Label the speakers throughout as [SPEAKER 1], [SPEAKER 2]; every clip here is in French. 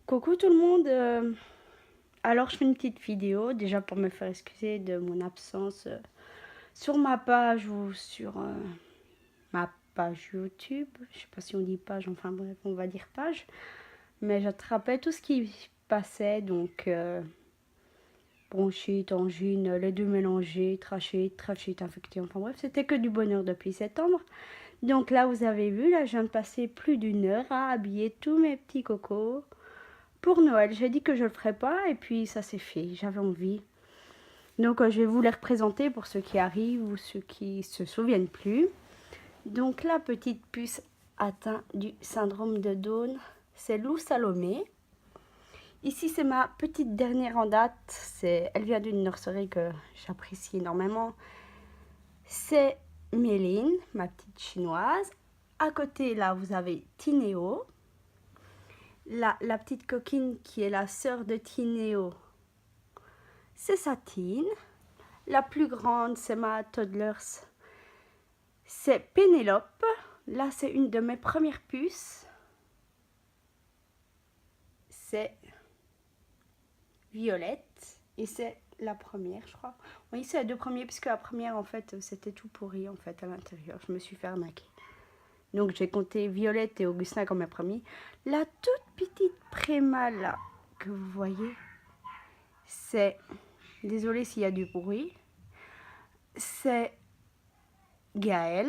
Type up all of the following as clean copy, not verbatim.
[SPEAKER 1] Coucou tout le monde, alors je fais une petite vidéo déjà pour me faire excuser de mon absence sur ma page ou sur ma page YouTube. Je sais pas si on dit page, enfin bref, on va dire page. Mais j'attrapais tout ce qui passait, donc bronchite, angine, les deux mélangés, trachite infectée, enfin bref, c'était que du bonheur depuis septembre. Donc là, vous avez vu, là je viens de passer plus d'une heure à habiller tous mes petits cocos pour Noël. J'ai dit que je le ferais pas et puis ça s'est fait, j'avais envie. Donc je vais vous les représenter pour ceux qui arrivent ou ceux qui se souviennent plus. Donc la petite puce atteinte du syndrome de Down, c'est Lou Salomé. Ici c'est ma petite dernière en date, elle vient d'une nurserie que j'apprécie énormément. C'est Méline, ma petite chinoise. À côté là vous avez Tinéo. La petite coquine qui est la sœur de Tinéo, c'est Satine. La plus grande, c'est ma toddlers, c'est Pénélope. Là, c'est une de mes premières puces. C'est Violette. Et c'est la première, je crois. Oui, c'est les deux premiers, puisque la première, en fait, c'était tout pourri, en fait, à l'intérieur. Je me suis fait arnaquer. Donc, j'ai compté Violette et Augustin comme mes premiers. La toute petite préma, là, que vous voyez, c'est... Désolée s'il y a du bruit. C'est Gaël.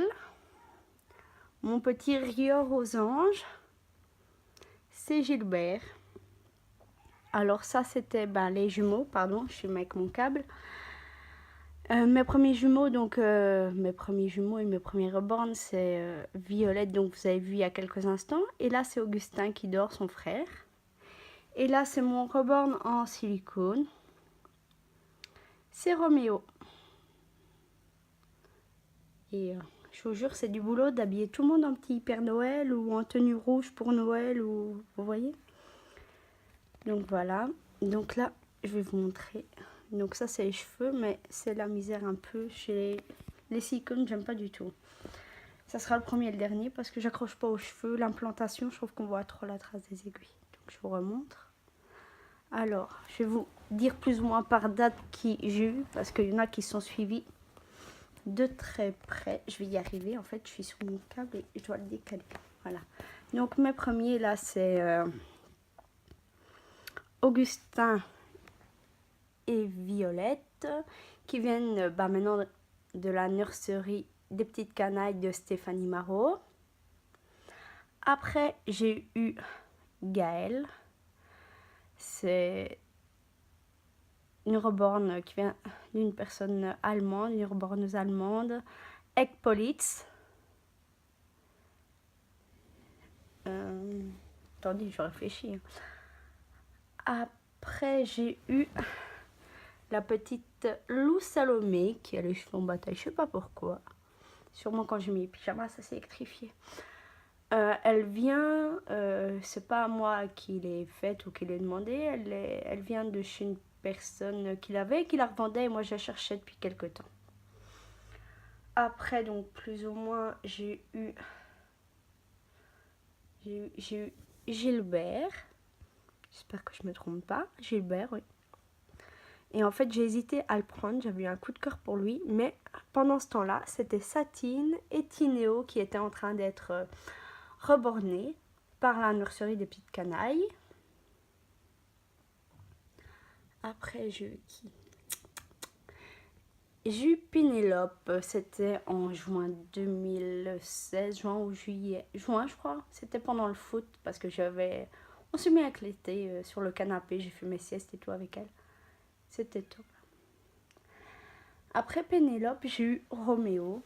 [SPEAKER 1] Mon petit rieur aux anges, c'est Gilbert. Alors ça, c'était les jumeaux, pardon, je suis avec mon câble. Mes premiers jumeaux, donc mes premiers jumeaux et mes premiers reborn, c'est Violette, donc vous avez vu il y a quelques instants. Et là, c'est Augustin qui dort, son frère. Et là, c'est mon reborn en silicone. C'est Roméo. Et je vous jure, c'est du boulot d'habiller tout le monde en petit Père Noël ou en tenue rouge pour Noël, ou vous voyez. Donc voilà. Donc là, je vais vous montrer. Donc ça, c'est les cheveux, mais c'est la misère un peu chez les silicones, j'aime pas du tout. Ça sera le premier et le dernier parce que j'accroche pas aux cheveux. L'implantation, je trouve qu'on voit trop la trace des aiguilles. Donc je vous remontre. Alors, je vais vous dire plus ou moins par date qui j'ai eu, parce qu'il y en a qui sont suivis de très près. Je vais y arriver, en fait, je suis sur mon câble et je dois le décaler. Voilà. Donc mes premiers, là, c'est Augustin et Violette, qui viennent maintenant de la nurserie des petites canailles de Stéphanie Marot. Après, j'ai eu Gaëlle. C'est une reborn qui vient d'une personne allemande, une reborneuse allemande. Ekpolitz. Attendez, je réfléchis. Après, j'ai eu la petite Lou Salomé qui a les cheveux en bataille, je sais pas pourquoi. Sûrement quand j'ai mis les pyjamas, ça s'est électrifié. Elle vient, c'est pas moi qui l'ai faite ou qui l'ai demandé, elle vient de chez une personne qui l'avait, qui la revendait et moi je la cherchais depuis quelques temps. Après, donc plus ou moins, j'ai eu Gilbert. J'espère que je me trompe pas. Gilbert, oui. Et en fait, j'ai hésité à le prendre, j'avais eu un coup de cœur pour lui, mais pendant ce temps-là, c'était Satine et Tinéo qui étaient en train d'être rebornés par la nurserie des petites canailles. Après, j'ai eu qui? J'ai eu Pénélope, c'était en juin 2016, juin ou juillet, juin je crois, c'était pendant le foot parce que on s'est mis avec l'été sur le canapé, j'ai fait mes siestes et tout avec elle, c'était top. Après Pénélope, j'ai eu Roméo,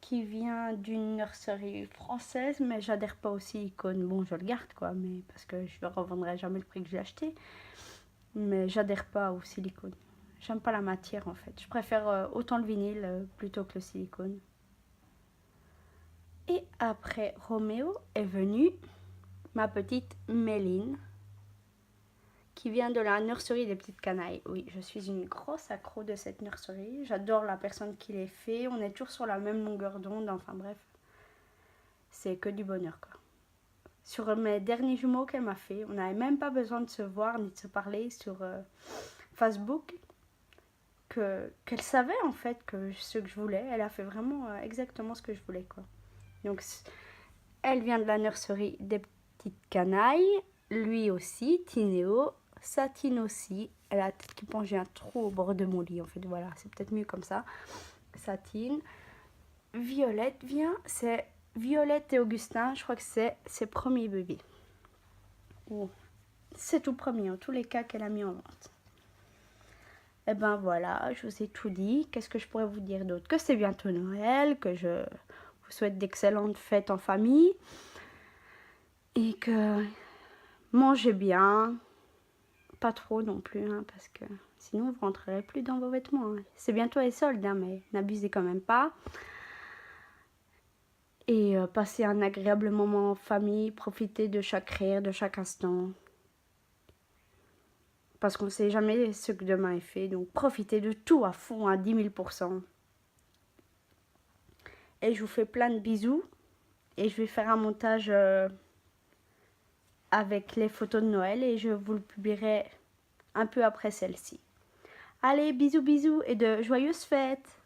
[SPEAKER 1] qui vient d'une nurserie française, mais j'adhère pas au silicone. Bon, je le garde quoi, mais parce que je ne revendrai jamais le prix que j'ai acheté. Mais j'adhère pas au silicone. J'aime pas la matière en fait. Je préfère autant le vinyle plutôt que le silicone. Et après Roméo est venue ma petite Méline, qui vient de la nurserie des petites canailles. Oui, je suis une grosse accro de cette nurserie. J'adore la personne qui les fait. On est toujours sur la même longueur d'onde. Enfin bref, c'est que du bonheur quoi. sur mes derniers jumeaux qu'elle m'a fait. On n'avait même pas besoin de se voir ni de se parler sur Facebook. Qu'elle savait en fait que ce que je voulais. Elle a fait vraiment exactement ce que je voulais, quoi. Donc elle vient de la nurserie des petites canailles. Lui aussi, Tinéo. Satine aussi. Elle a la tête qui penche, j'ai un trou au bord de mon lit en fait. Voilà, c'est peut-être mieux comme ça. Satine. Violette vient. C'est Violette et Augustin. Je crois que c'est ses premiers bébés. Oh. C'est tout premier en tous les cas qu'elle a mis en vente. Et ben voilà, je vous ai tout dit. Qu'est-ce que je pourrais vous dire d'autre? Que c'est bientôt Noël, que je vous souhaite d'excellentes fêtes en famille. Et que mangez bien. Pas trop non plus, hein, parce que sinon vous rentrerez plus dans vos vêtements. Hein. C'est bientôt les soldes, hein, mais n'abusez quand même pas. Et passez un agréable moment en famille. Profitez de chaque rire, de chaque instant. Parce qu'on ne sait jamais ce que demain est fait. Donc profitez de tout à fond, à 10 000%. Et je vous fais plein de bisous. Et je vais faire un montage avec les photos de Noël. Et je vous le publierai un peu après celle-ci. Allez, bisous bisous et de joyeuses fêtes!